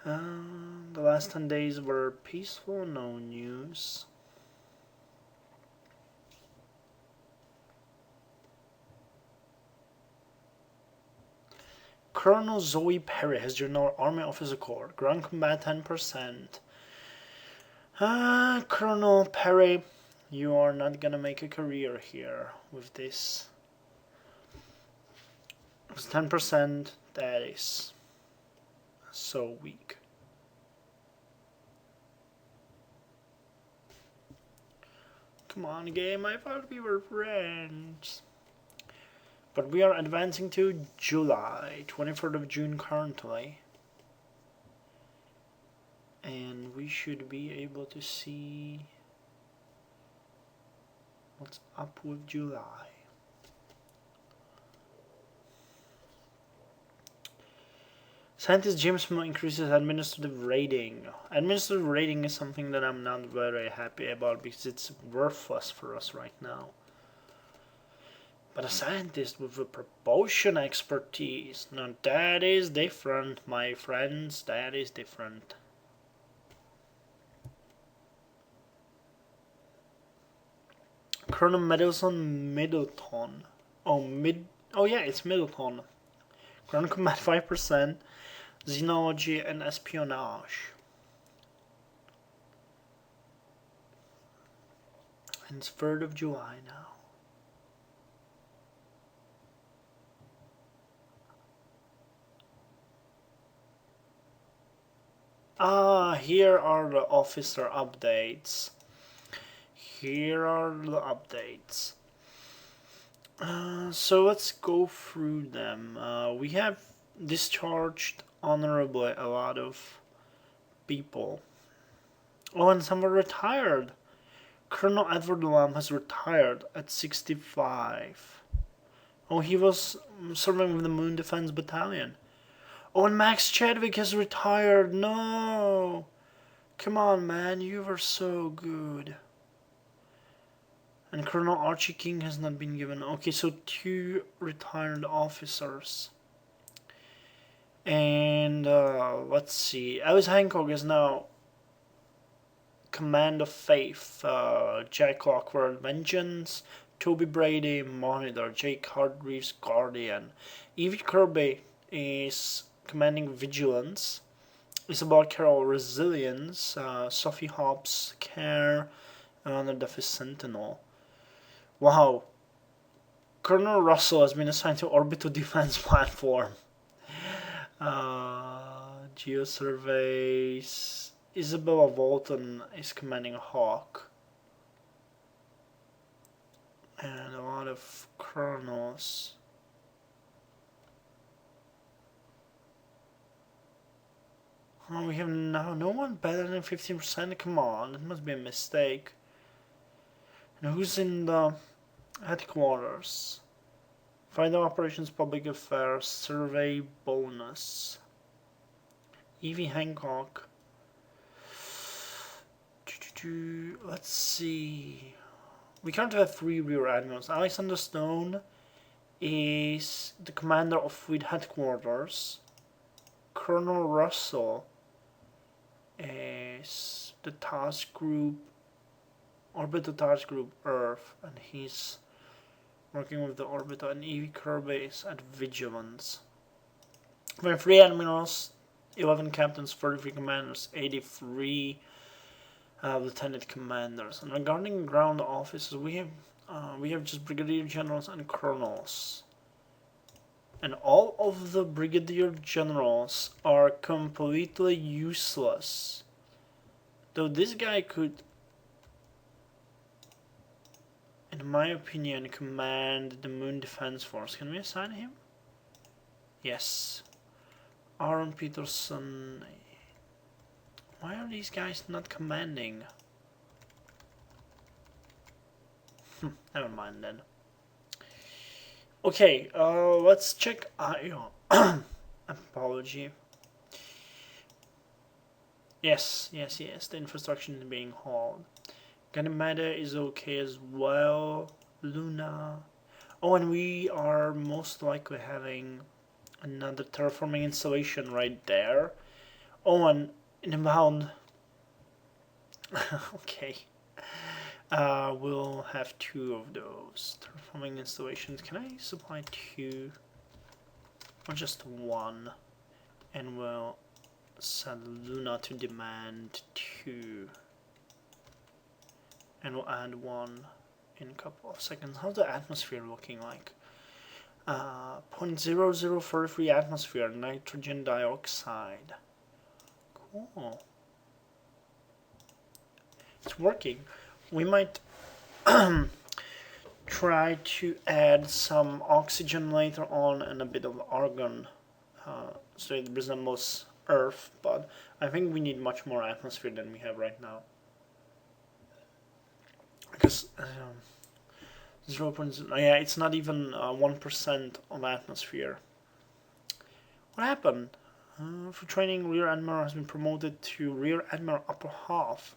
The last 10 days were peaceful, no news. Colonel Zoe Perry has joined our Army Officer Corps. Ground combat 10%. Colonel Perry, you are not gonna make a career here with this. It's 10%, that is so weak. Come on, game, I thought we were friends. But we are advancing to July, 23rd of June currently. And we should be able to see what's up with July. Scientist James increases administrative rating. Administrative rating is something that I'm not very happy about because it's worthless for us right now. But a scientist with a propulsion expertise, now that is different, my friends, that is different. Colonel Middleton. Oh yeah, it's Middleton. Ground combat 5%, xenology and espionage. And it's 3rd of July now. Here are the officer updates. So let's go through them. We have discharged honorably a lot of people. Oh, and some were retired. Colonel Edward Lamb has retired at 65. Oh, he was serving with the Moon Defense Battalion. Oh, and Max Chadwick has retired. No! Come on, man, you were so good. And Colonel Archie King has not been given. Okay, so 2 retired officers. And let's see. Alice Hancock is now Command of Faith. Jack Clockwork Vengeance. Toby Brady Monitor. Jake Hargreaves Guardian. Evie Kirby is commanding Vigilance. Isabel Carroll Resilience. Sophie Hobbs Care. And Duffy Sentinel. Wow. Colonel Russell has been assigned to Orbital Defense Platform. Geosurveys. Isabella Walton is commanding Hawk. And a lot of colonels. Oh, we have no one better than 15%? Come on, that must be a mistake. And who's in the headquarters? Final Operations Public Affairs Survey Bonus. Evie Hancock. Let's see. We currently have 3 rear admirals. Alexander Stone is the commander of Fleet Headquarters. Colonel Russell is the task group, Orbital Task Group Earth, and he's working with the Orbital, and Evie Kirby is at Vigilance. We have 3 admirals, 11 captains, 33 commanders, 83 lieutenant commanders. And regarding ground officers, we have just brigadier generals and colonels. And all of the brigadier generals are completely useless. Though this guy could, in my opinion, command the Moon Defense Force. Can we assign him? Yes. Aaron Peterson. Why are these guys not commanding? Never mind then. Okay, let's check IO. Apology. Yes, the infrastructure is being hauled. Ganymede is okay as well. Luna. Oh, and we are most likely having another terraforming installation right there. Oh, and inbound. Okay. We'll have 2 of those. Terraforming installations. Can I supply 2? Or just 1? And we'll set Luna to demand 2. And we'll add 1 in a couple of seconds. How's the atmosphere looking like? 0.0043 atmosphere, nitrogen dioxide. Cool. It's working. We might try to add some oxygen later on and a bit of argon so it resembles Earth, but I think we need much more atmosphere than we have right now. Because 0.0, yeah, it's not even 1% of atmosphere. What happened? For training, Rear Admiral has been promoted to Rear Admiral Upper Half.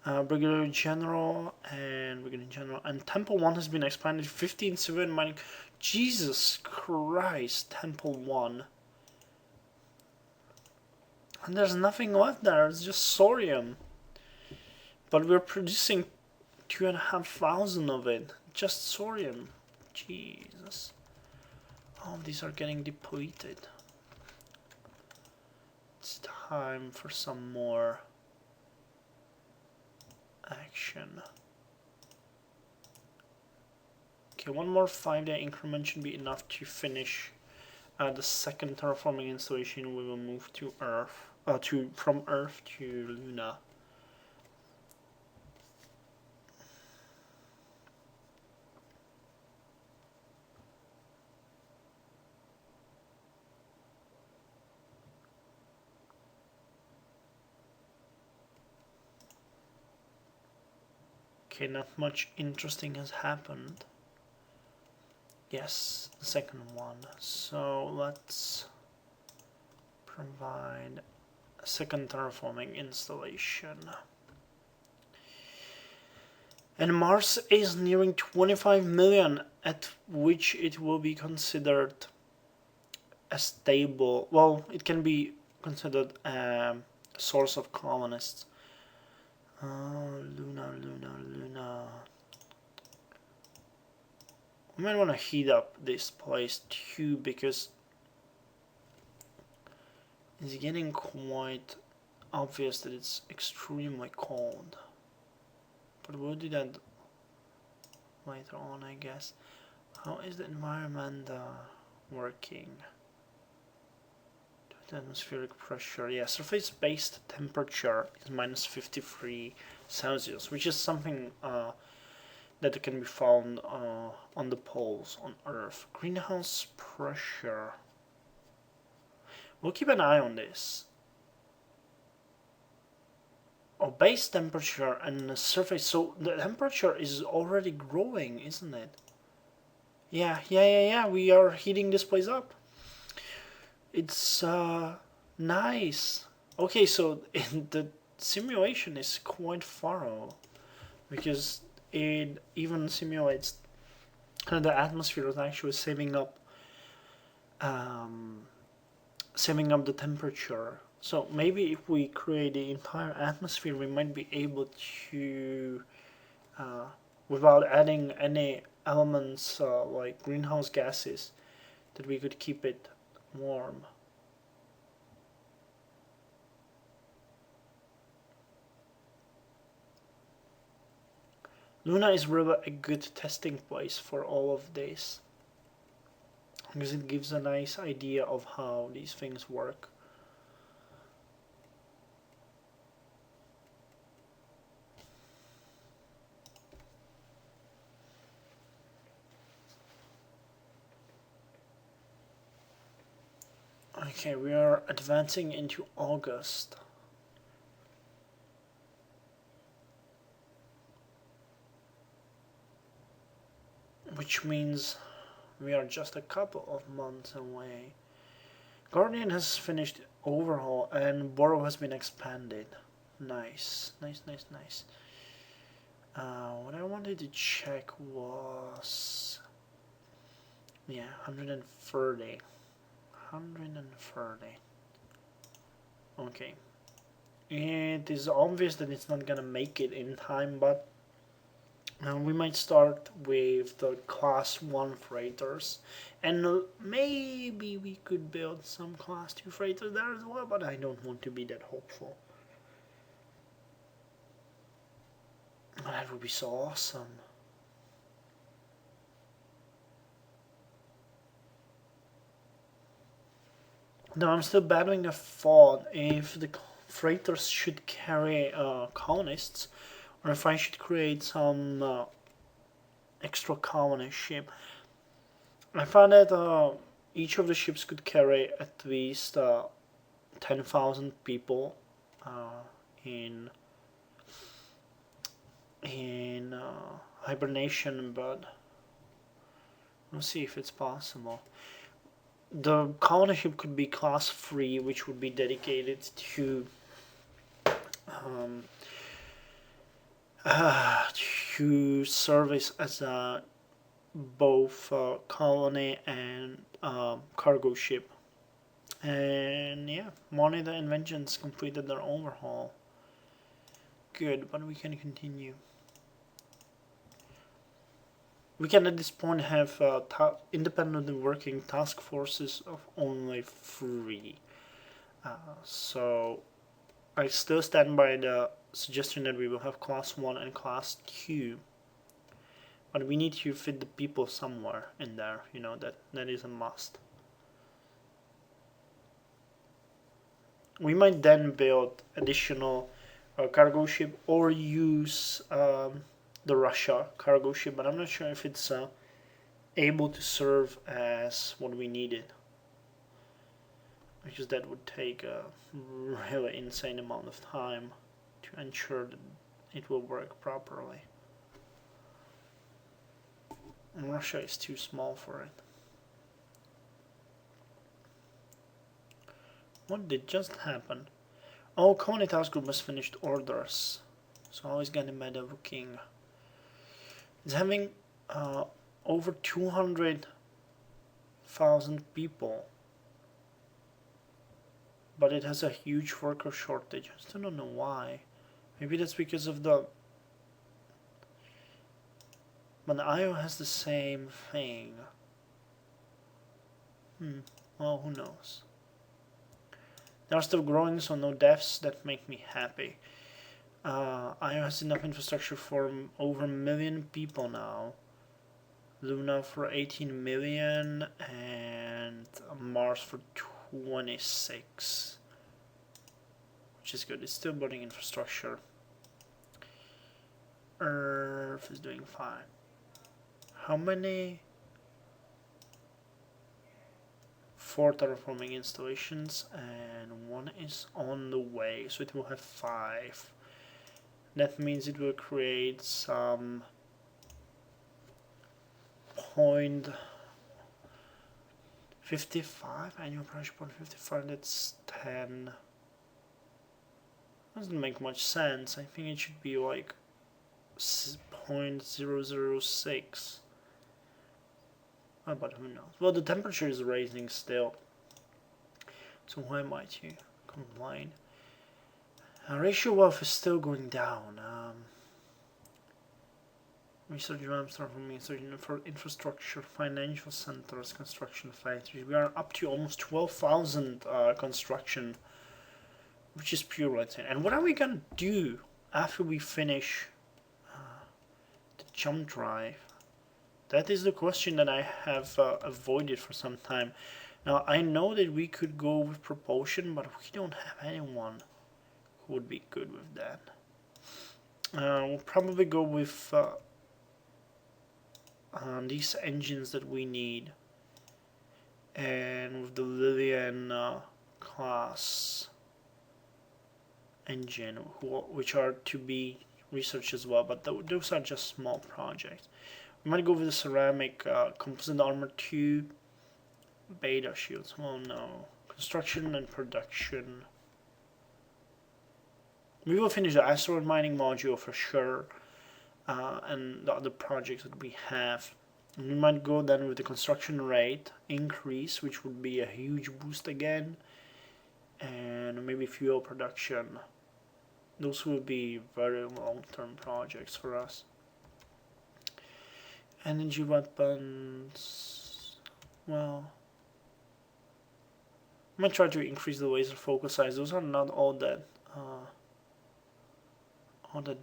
Brigadier General and Temple 1 has been expanded. 15 civilian mining. Jesus Christ, Temple 1. And there's nothing left there, it's just thorium. But we're producing 2,500 of it. Just thorium. Jesus. All of these are getting depleted. It's time for some more action. Okay, one more 5-day increment should be enough to finish the second terraforming installation. We will move to Earth, from Earth to Luna. Okay, not much interesting has happened. Yes, the second one. So let's provide a second terraforming installation. And Mars is nearing 25 million, at which it will be considered a stable, well, it can be considered a source of colonists. Luna. We might want to heat up this place too, because it's getting quite obvious that it's extremely cold. But we'll do that later on, I guess. How is the environment working? Atmospheric pressure, yeah, surface-based temperature is minus 53 Celsius, which is something that can be found on the poles on Earth. Greenhouse pressure. We'll keep an eye on this. Oh, base temperature and the surface. So the temperature is already growing, isn't it? Yeah. We are heating this place up. It's nice. Okay, so the simulation is quite thorough, because it even simulates the atmosphere is actually saving up the temperature. So maybe if we create the entire atmosphere, we might be able to, without adding any elements like greenhouse gases, that we could keep it warm. Luna is really a good testing place for all of this, because it gives a nice idea of how these things work. Okay, we are advancing into August. Which means we are just a couple of months away. Guardian has finished overhaul and Borough has been expanded. Nice. What I wanted to check was, yeah, 130. Okay. It is obvious that it's not gonna make it in time, but we might start with the class 1 freighters, and maybe we could build some class 2 freighters there as well, but I don't want to be that hopeful. That would be so awesome. No, I'm still battling a thought if the freighters should carry colonists, or if I should create some extra colonist ship. I found that each of the ships could carry at least 10,000 people in hibernation, but we'll see if it's possible. The colony ship could be class 3, which would be dedicated to service as a both colony and cargo ship. And yeah, Monitor and Vengeance completed their overhaul. Good, but we can continue. We can at this point have independently working task forces of only 3. So I still stand by the suggestion that we will have class 1 and class 2. But we need to fit the people somewhere in there, you know, that is a must. We might then build additional cargo ship or use the Russia cargo ship, but I'm not sure if it's able to serve as what we needed, because that would take a really insane amount of time to ensure that it will work properly. And Russia is too small for it. What did just happen? Oh, Colony Task Group has finished orders, so I was getting by the king. It's having over 200,000 people, but it has a huge worker shortage. I still don't know why. Maybe that's because of the... But IO has the same thing. Well, who knows. They are still growing, so no deaths. That make me happy. IO has enough infrastructure for over 1 million people now. Luna for 18 million and Mars for 26. Which is good. It's still building infrastructure. Earth is doing fine. How many? 4 terraforming installations and 1 is on the way, so it will have 5. That means it will create some 0.55 annual pressure, 0.55, that's 10. Doesn't make much sense. I think it should be like 0.006. Oh, but who knows? Well, the temperature is rising still, so why am I to complain? Ratio wealth is still going down. Research ramps are from for infrastructure, financial centers, construction factories. We are up to almost 12,000 construction, which is pure insane. And what are we gonna do after we finish the jump drive? That is the question that I have avoided for some time. Now, I know that we could go with propulsion, but we don't have anyone who would be good with that. We'll probably go with these engines that we need, and with the Lillian class engine, which are to be researched as well, but those are just small projects. We might go with the ceramic composite armor 2 beta shields. Oh no. Construction and production. We will finish the asteroid mining module for sure, and the other projects that we have. And we might go then with the construction rate increase, which would be a huge boost again, and maybe fuel production. Those will be very long-term projects for us. Energy weapons, well, I'm gonna try to increase the laser focus size. Those are not all that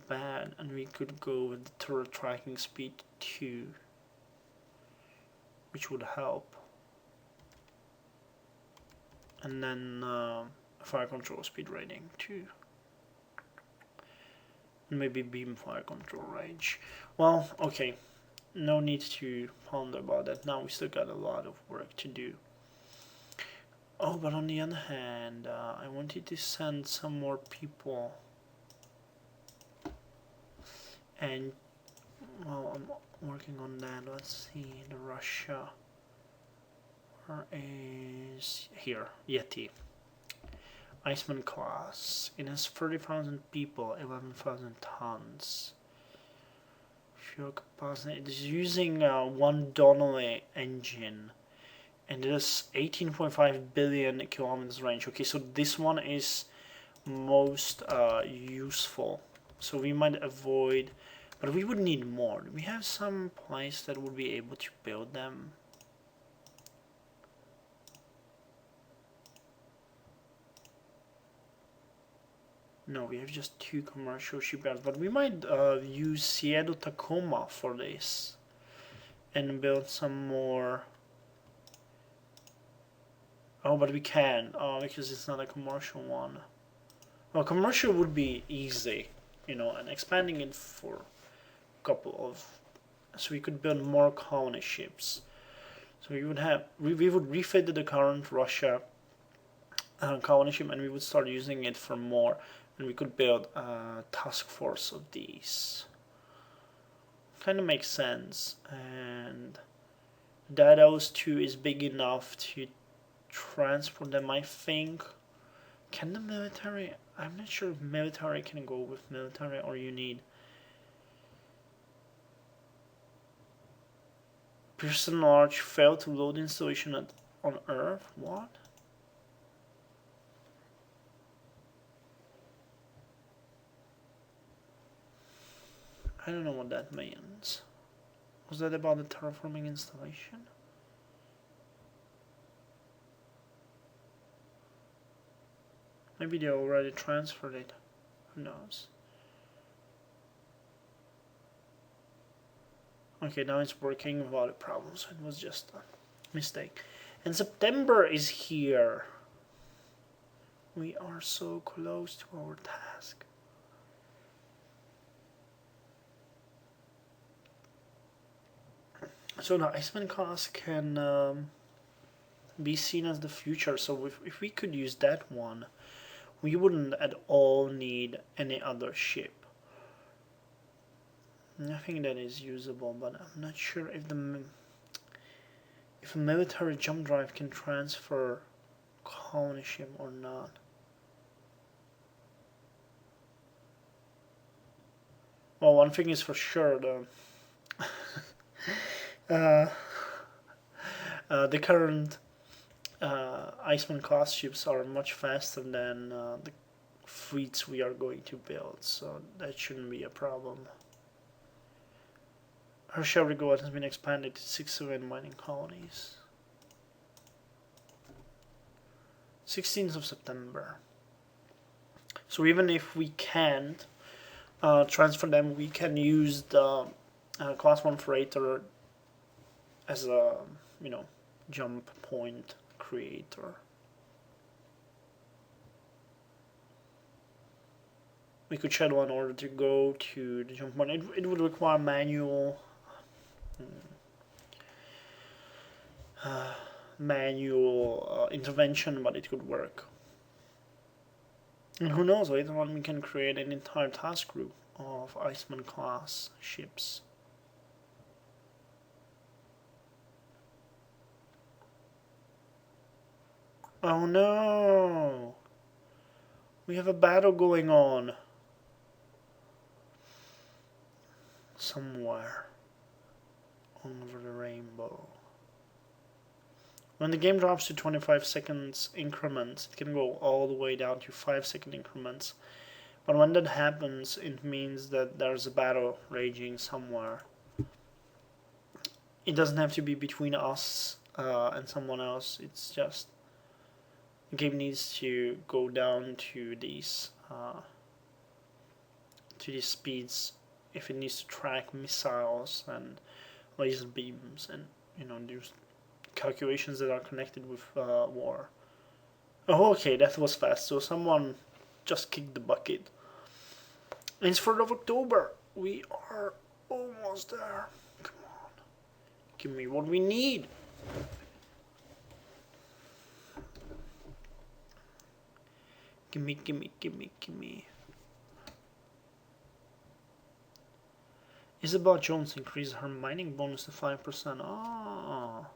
bad, and we could go with the turret tracking speed 2, which would help. And then fire control speed rating 2. And maybe beam fire control range. Well, okay. No need to ponder about that. Now we still got a lot of work to do. Oh, but on the other hand, I wanted to send some more people. And, well, I'm working on that. Let's see, the Russia. Where is here? Yeti. Iceman class. It has 30,000 people, 11,000 tons. Fuel capacity. It is using 1 Donnelly engine. And it has 18.5 billion kilometers range. Okay, so this one is most useful. So we might avoid, but we would need more. Do we have some place that would be able to build them? No, we have just 2 commercial shipyards, but we might use Seattle Tacoma for this and build some more. Oh, but we can't, because it's not a commercial one. Well, commercial would be easy, you know, and expanding it for a couple of, so we could build more colony ships. So we would have, we would refit the current Russia colony ship, and we would start using it for more, and we could build a task force of these. Kind of makes sense, and Daedalus 2 is big enough to transport them, I think. Can the military? I'm not sure if military can go with military, or you need Pearson Large failed to load installation on Earth. What? I don't know what that means. Was that about the terraforming installation? Maybe they already transferred it. Who knows? Okay, now it's working without a problem, so it was just a mistake. And September is here. We are so close to our task. So the Iceman class can be seen as the future. So if we could use that one, we wouldn't at all need any other ship. Nothing that is usable, but I'm not sure if a military jump drive can transfer colony ship or not. Well, one thing is for sure, the current Iceman class ships are much faster than the fleets we are going to build, so that shouldn't be a problem. Herschel Regard has been expanded to 6 civilian mining colonies. 16th of September. So even if we can't transfer them, we can use the class 1 freighter as a, you know, jump point creator. We could schedule in order to go to the jump point. It would require manual intervention, but it could work. And who knows, later on we can create an entire task group of Iceman class ships. Oh no! We have a battle going on somewhere over the rainbow. When the game drops to 25 seconds increments, it can go all the way down to 5-second increments. But when that happens, it means that there's a battle raging somewhere. It doesn't have to be between us and someone else. It's just the game needs to go down to these speeds if it needs to track missiles and laser beams and do calculations that are connected with war. Oh, okay, that was fast. So someone just kicked the bucket. It's 3rd of October. We are almost there. Come on. Give me what we need. Gimme. Isabel Jones increased her mining bonus to 5%. Oh.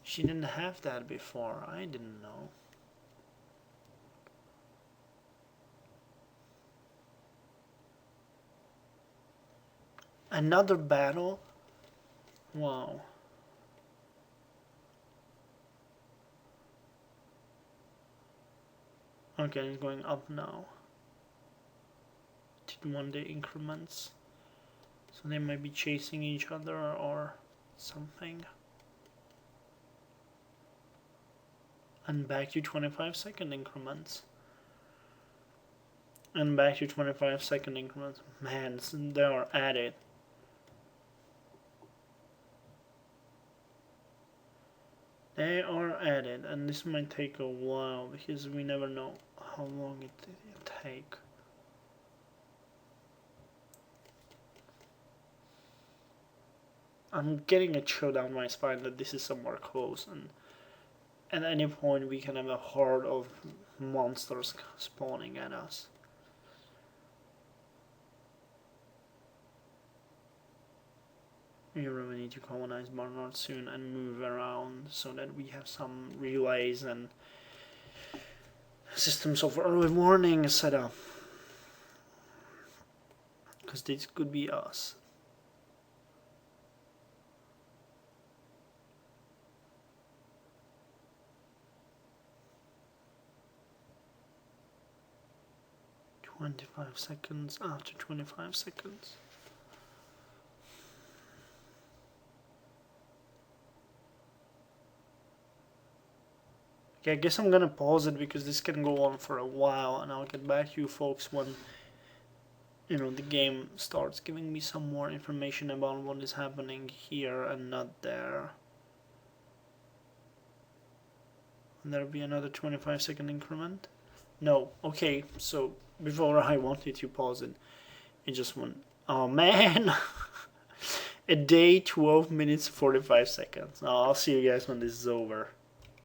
She didn't have that before. I didn't know. Another battle? Wow. Okay, it's going up now. To 1-day increments. So they might be chasing each other or something. And back to 25-second increments. And back to 25-second increments. Man, they are at it. They are at it, and this might take a while because we never know how long it take. I'm getting a chill down my spine that this is somewhere close, and at any point we can have a horde of monsters spawning at us. We really need to colonize Barnard soon and move around so that we have some relays and systems of early warning set up. Because this could be us. "25 seconds after 25 seconds. Okay, I guess I'm gonna pause it because this can go on for a while, and I'll get back to you folks when the game starts giving me some more information about what is happening here and not there. And there'll be another 25-second increment? No. Okay, so before I wanted to pause it, it just went, oh man! A day, 12 minutes, 45 seconds. I'll see you guys when this is over.